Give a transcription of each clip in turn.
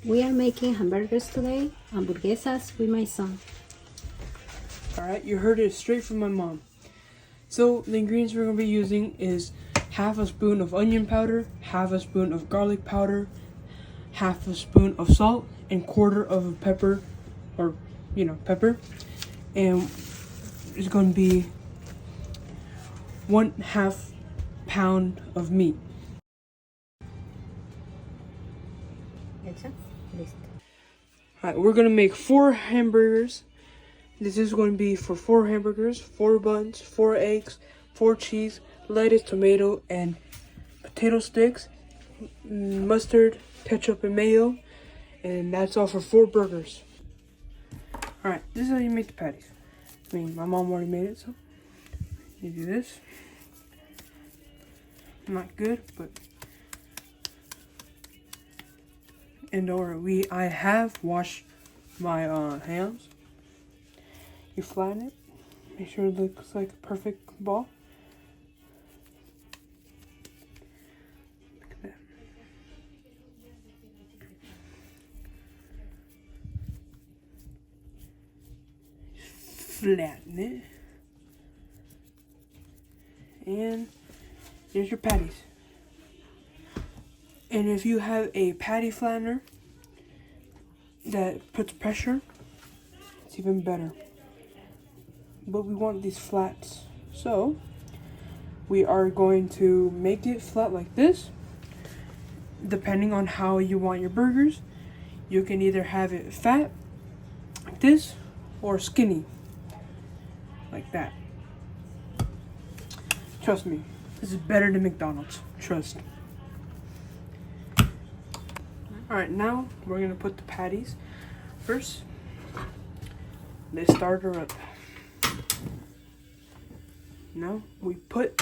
We are making hamburgers today, hamburguesas with my son. Alright, you heard it straight from my mom. So the ingredients we're going to be using is half a spoon of onion powder, half a spoon of garlic powder, half a spoon of salt, and quarter of a pepper, or pepper. And it's going to be 1/2 pound of meat. Alright, we're going to make 4 hamburgers. This is going to be for 4 hamburgers, 4 buns, 4 eggs, 4 cheese, lettuce, tomato, and potato sticks, mustard, ketchup, and mayo. And that's all for 4 burgers. Alright, this is how you make the patties. I mean, my mom already made it, so you do this. Not good, but and don't worry, I have washed my hands. You flatten it, make sure it looks like a perfect ball. Look at that. Flatten it, and here's your patties. And if you have a patty flattener that puts pressure, it's even better. But we want these flats, so we are going to make it flat like this. Depending on how you want your burgers, you can either have it fat like this or skinny like that. Trust me, this is better than McDonald's. Trust. Alright, now we're gonna put the patties first. Let's start her up. Now we put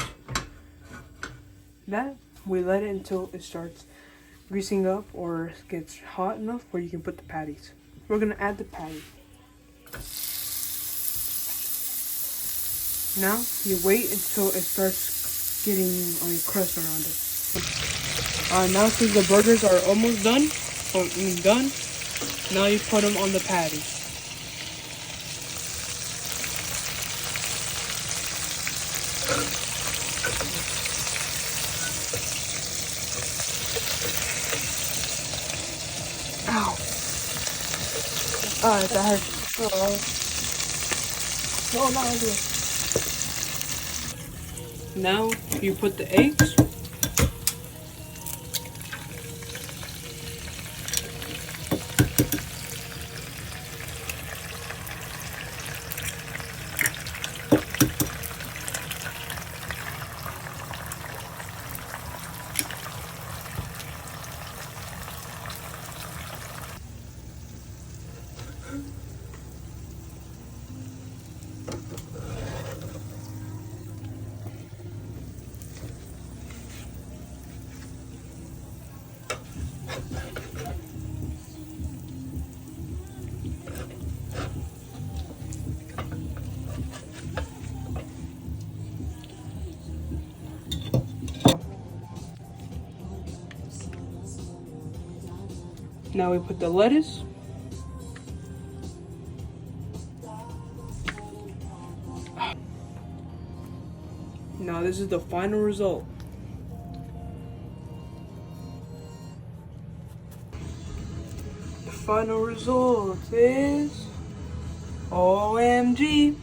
that, we let it until it starts greasing up or gets hot enough where you can put the patties. We're gonna add the patty. Now you wait until it starts getting a crust around it. Now since the burgers are almost done, now you put them on the patty. Ow! Alright, that hurts. No, not again. Now you put the eggs. Now we put the lettuce. Now this is the final result. The final result is OMG.